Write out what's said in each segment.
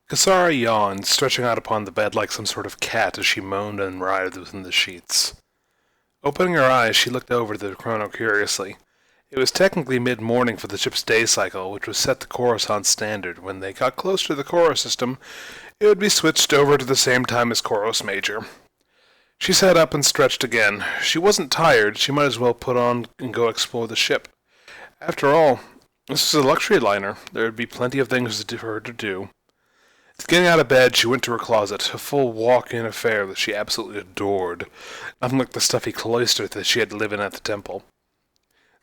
Kesarah yawned, stretching out upon the bed like some sort of cat as she moaned and writhed within the sheets. Opening her eyes, she looked over the chrono curiously. It was technically mid-morning for the ship's day cycle, which was set to Coruscant Standard. When they got close to the Koros system, it would be switched over to the same time as Koros Major. She sat up and stretched again. She wasn't tired. She might as well put on and go explore the ship. After all, this was a luxury liner. There would be plenty of things for her to do. Getting out of bed, she went to her closet, a full walk-in affair that she absolutely adored, nothing like the stuffy cloister that she had to live in at the temple.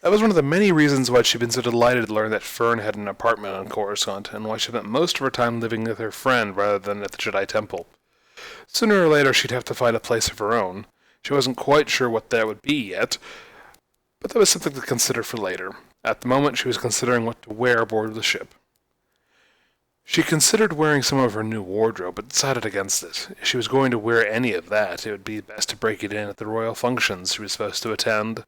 That was one of the many reasons why she'd been so delighted to learn that Fern had an apartment on Coruscant, and why she spent most of her time living with her friend rather than at the Jedi Temple. Sooner or later she'd have to find a place of her own. She wasn't quite sure what that would be yet, but that was something to consider for later. At the moment she was considering what to wear aboard the ship. She considered wearing some of her new wardrobe, but decided against it. If she was going to wear any of that, it would be best to break it in at the royal functions she was supposed to attend.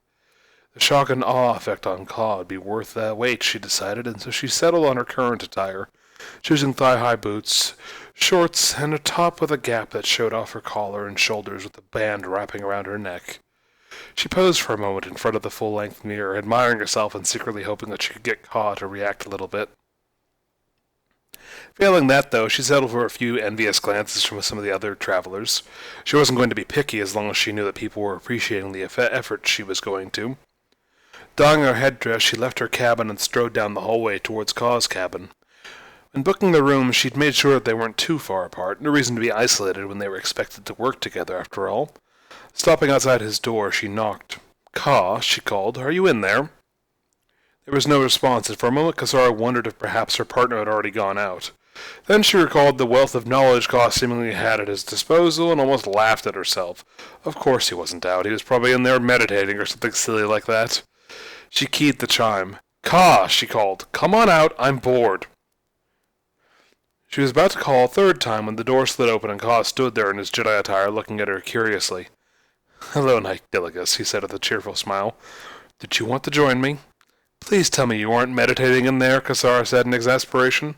The shock and awe effect on Ka would be worth that wait, she decided, and so she settled on her current attire, choosing thigh-high boots, shorts, and a top with a gap that showed off her collar and shoulders with a band wrapping around her neck. She posed for a moment in front of the full-length mirror, admiring herself and secretly hoping that she could get Ka to react a little bit. Failing that, though, she settled for a few envious glances from some of the other travelers. She wasn't going to be picky as long as she knew that people were appreciating the effort she was going to. Donning her headdress, she left her cabin and strode down the hallway towards Ka's cabin. When booking the rooms, she'd made sure that they weren't too far apart, no reason to be isolated when they were expected to work together, after all. Stopping outside his door, she knocked. "Ka," she called, "are you in there?" There was no response, and for a moment Kesarah wondered if perhaps her partner had already gone out. Then she recalled the wealth of knowledge Ka seemingly had at his disposal and almost laughed at herself. Of course he wasn't out. He was probably in there meditating or something silly like that. She keyed the chime. "Ka," she called, "come on out. I'm bored." She was about to call a third time when the door slid open and Ka stood there in his Jedi attire looking at her curiously. "Hello, Knight Diligus," he said with a cheerful smile. "Did you want to join me?" "Please tell me you aren't meditating in there," Kesarah said in exasperation.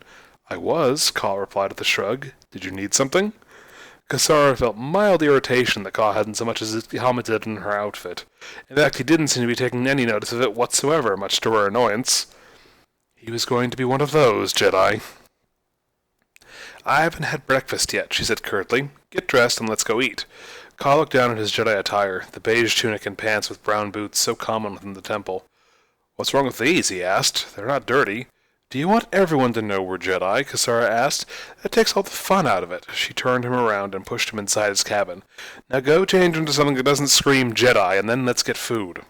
"I was," Ka replied with a shrug. "Did you need something?" Kesarah felt mild irritation that Ka hadn't so much as commented on her outfit. In fact, he didn't seem to be taking any notice of it whatsoever, much to her annoyance. He was going to be one of those Jedi. "I haven't had breakfast yet," she said curtly. "Get dressed and let's go eat." Ka looked down at his Jedi attire, the beige tunic and pants with brown boots so common within the temple. "What's wrong with these?" he asked. "They're not dirty." "Do you want everyone to know we're Jedi?" Kesarah asked. "That takes all the fun out of it." She turned him around and pushed him inside his cabin. "Now go change into something that doesn't scream Jedi, and then let's get food."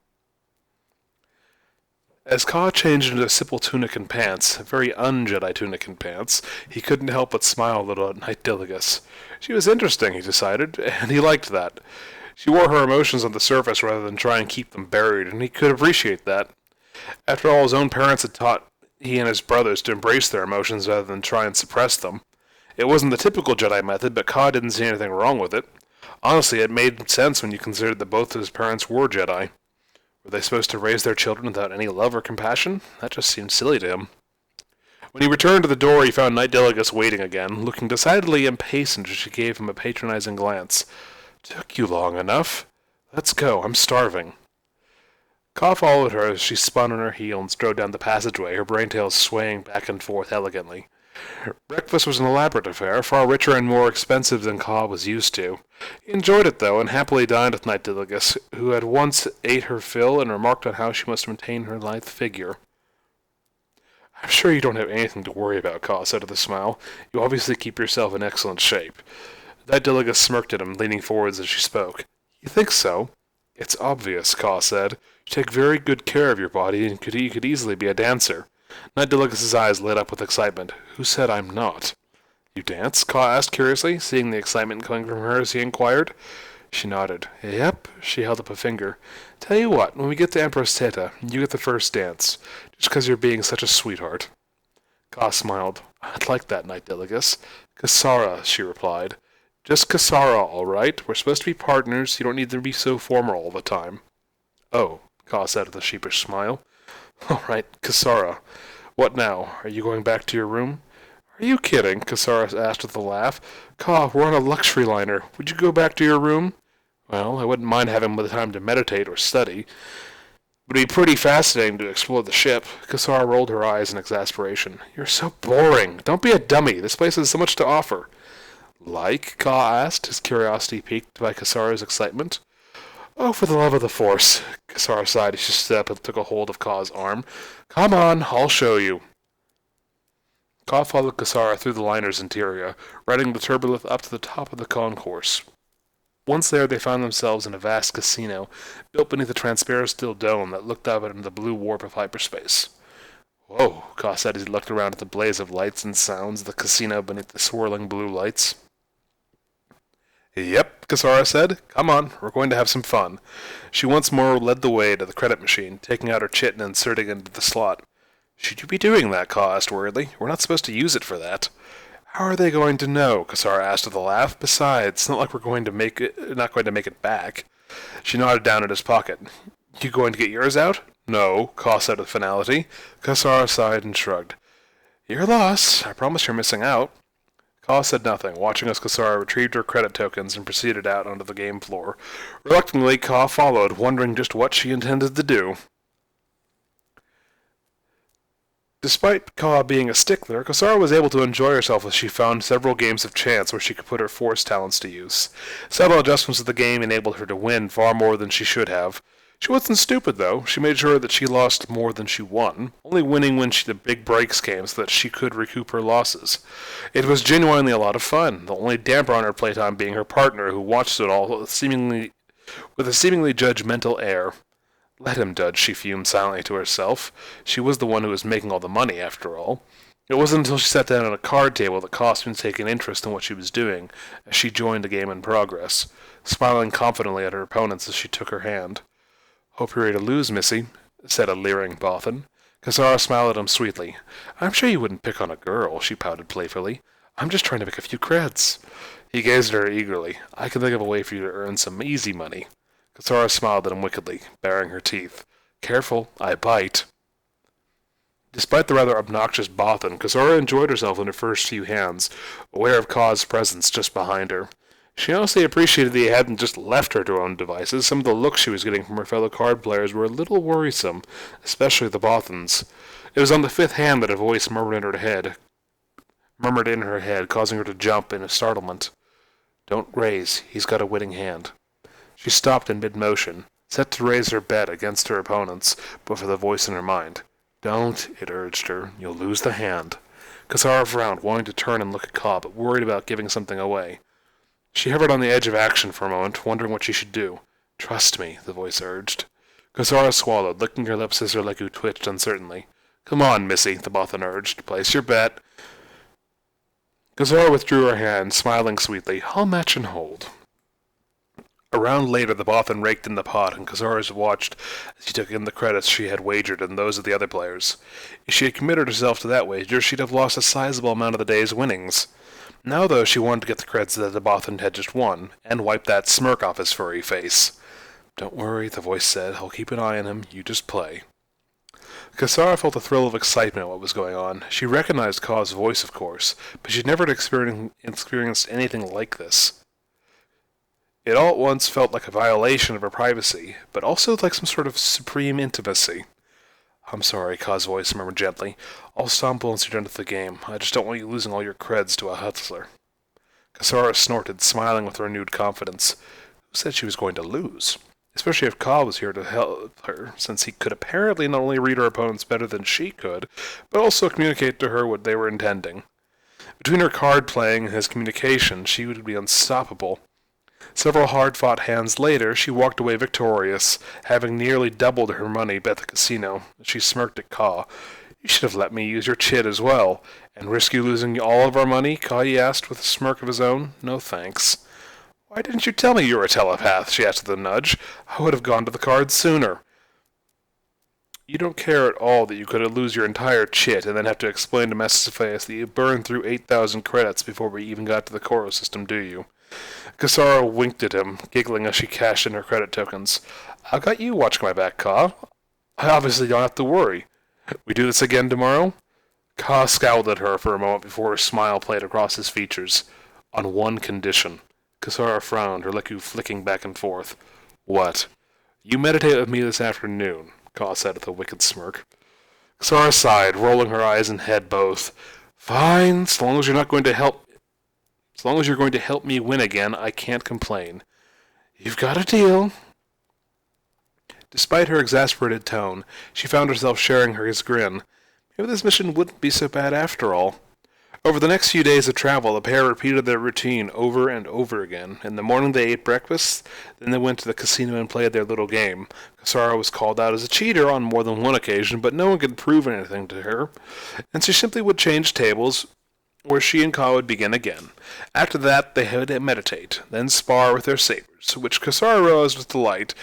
As Ka changed into a simple tunic and pants, a very un-Jedi tunic and pants, he couldn't help but smile a little at Knight Diligus. She was interesting, he decided, and he liked that. She wore her emotions on the surface rather than try and keep them buried, and he could appreciate that. After all, his own parents had taught he and his brothers to embrace their emotions rather than try and suppress them. It wasn't the typical Jedi method, but Ka didn't see anything wrong with it. Honestly, it made sense when you considered that both of his parents were Jedi. Were they supposed to raise their children without any love or compassion? That just seemed silly to him. When he returned to the door, he found Knight Diligus waiting again, looking decidedly impatient as she gave him a patronizing glance. "Took you long enough. Let's go. I'm starving." Ka followed her as she spun on her heel and strode down the passageway, her braintails swaying back and forth elegantly. Breakfast was an elaborate affair, far richer and more expensive than Ka was used to. He enjoyed it, though, and happily dined with Knight Diligus, who had once ate her fill and remarked on how she must maintain her lithe figure. "I'm sure you don't have anything to worry about," Ka said with a smile. "You obviously keep yourself in excellent shape." Knight Diligus smirked at him, leaning forwards as she spoke. "You think so?" "It's obvious," Ka said. "You take very good care of your body, and you could easily be a dancer." Knight Diligus's eyes lit up with excitement. "Who said I'm not?" "You dance?" Ka asked curiously, seeing the excitement coming from her as he inquired. She nodded. "Yep." She held up a finger. "Tell you what, when we get to Empress Teta, you get the first dance, just 'cause you're being such a sweetheart." Ka smiled. "I'd like that, Knight Diligus." "Kesarah," she replied. "Just Kesarah, all right. We're supposed to be partners. You don't need to be so formal all the time." "Oh," Ka said with a sheepish smile. "All right, Kesarah. What now? Are you going back to your room?" Are you kidding? Kesarah asked with a laugh. Ka, we're on a luxury liner. Would you go back to your room? Well, I wouldn't mind having the time to meditate or study. It would be pretty fascinating to explore the ship. Kesarah rolled her eyes in exasperation. You're so boring. Don't be a dummy. This place has so much to offer. Like? Ka asked, his curiosity piqued by Kesarah's excitement. Oh, for the love of the Force. Kesarah sighed as she stood up and took a hold of Ka's arm. Come on, I'll show you. Ka followed Kesarah through the liner's interior, riding the turbolift up to the top of the concourse. Once there, they found themselves in a vast casino, built beneath a transparent steel dome that looked out into the blue warp of hyperspace. Whoa, Ka said as he looked around at the blaze of lights and sounds of the casino beneath the swirling blue lights. Yep, Kesarah said. Come on, we're going to have some fun. She once more led the way to the credit machine, taking out her chit and inserting it into the slot. Should you be doing that? Ka asked worriedly. We're not supposed to use it for that. How are they going to know? Kesarah asked with a laugh. Besides, it's not like we're not going to make it back. She nodded down at his pocket. You going to get yours out? No, Ka said with finality. Kesarah sighed and shrugged. Your loss. I promise you're missing out. Ka said nothing, watching as Kesarah retrieved her credit tokens and proceeded out onto the game floor. Reluctantly, Ka followed, wondering just what she intended to do. Despite Ka being a stickler, Kesarah was able to enjoy herself as she found several games of chance where she could put her Force talents to use. Several adjustments of the game enabled her to win far more than she should have. She wasn't stupid, though. She made sure that she lost more than she won, only winning when the big breaks came so that she could recoup her losses. It was genuinely a lot of fun, the only damper on her playtime being her partner, who watched it all with a seemingly judgmental air. Let him judge, she fumed silently to herself. She was the one who was making all the money, after all. It wasn't until she sat down at a card table that Ka began to take an interest in what she was doing, as she joined the game in progress, smiling confidently at her opponents as she took her hand. Hope you're ready to lose, missy, said a leering Bothan. Kesarah smiled at him sweetly. I'm sure you wouldn't pick on a girl, she pouted playfully. I'm just trying to make a few creds. He gazed at her eagerly. I can think of a way for you to earn some easy money. Kesarah smiled at him wickedly, baring her teeth. Careful, I bite. Despite the rather obnoxious Bothan, Kesarah enjoyed herself in her first few hands, aware of Ka's presence just behind her. She honestly appreciated that he hadn't just left her to her own devices. Some of the looks she was getting from her fellow card players were a little worrisome, especially the Bothans. It was on the fifth hand that a voice murmured in her head, causing her to jump in startlement. Don't raise, he's got a winning hand. She stopped in mid-motion, set to raise her bet against her opponents, but for the voice in her mind. Don't, it urged her. You'll lose the hand. Kesarah frowned, wanting to turn and look at Ka, but worried about giving something away. She hovered on the edge of action for a moment, wondering what she should do. Trust me, the voice urged. Kesarah swallowed, licking her lips as her legu twitched uncertainly. Come on, missy, the Bothan urged. Place your bet. Kesarah withdrew her hand, smiling sweetly. I'll match and hold. A round later, the Bothan raked in the pot, and Kesarah watched as he took in the credits she had wagered and those of the other players. If she had committed herself to that wager, she'd have lost a sizable amount of the day's winnings. Now, though, she wanted to get the credits that the Bothan had just won, and wipe that smirk off his furry face. Don't worry, the voice said. I'll keep an eye on him. You just play. Kesarah felt a thrill of excitement at what was going on. She recognized Ka's voice, of course, but she'd never experienced anything like this. It all at once felt like a violation of her privacy, but also like some sort of supreme intimacy. I'm sorry, Ka's voice murmured gently. I'll stumble once you're done with the game. I just don't want you losing all your creds to a hustler. Kesarah snorted, smiling with renewed confidence. Who said she was going to lose? Especially if Ka was here to help her, since he could apparently not only read her opponents better than she could, but also communicate to her what they were intending. Between her card playing and his communication, she would be unstoppable. Several hard-fought hands later, she walked away victorious, having nearly doubled her money bet at the casino. She smirked at Ka. You should have let me use your chit as well. And risk you losing all of our money? Ka asked with a smirk of his own. No thanks. Why didn't you tell me you were a telepath? She asked with a nudge. I would have gone to the cards sooner. You don't care at all that you could lose your entire chit and then have to explain to Master Cephas that you burned through 8,000 credits before we even got to the Koro system, do you? Kesarah winked at him, giggling as she cashed in her credit tokens. I've got you watching my back, Ka. I obviously don't have to worry. We do this again tomorrow? Ka scowled at her for a moment before a smile played across his features. On one condition. Kesarah frowned, her liquid flicking back and forth. What? You meditate with me this afternoon, Ka said with a wicked smirk. Kesarah sighed, rolling her eyes and head both. Fine, as long as you're going to help me win again, I can't complain. You've got a deal. Despite her exasperated tone, she found herself sharing his grin. Maybe this mission wouldn't be so bad after all. Over the next few days of travel, the pair repeated their routine over and over again. In the morning they ate breakfast, then they went to the casino and played their little game. Kesarah was called out as a cheater on more than one occasion, but no one could prove anything to her, and she simply would change tables, where she and Ka would begin again. After that, they had to meditate, then spar with their sabers, which Kesarah realized with delight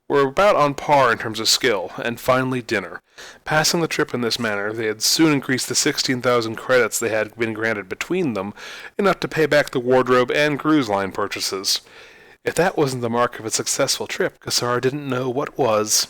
were about on par in terms of skill, and finally dinner. Passing the trip in this manner, they had soon increased the 16,000 credits they had been granted between them, enough to pay back the wardrobe and cruise line purchases. If that wasn't the mark of a successful trip, Kesarah didn't know what was.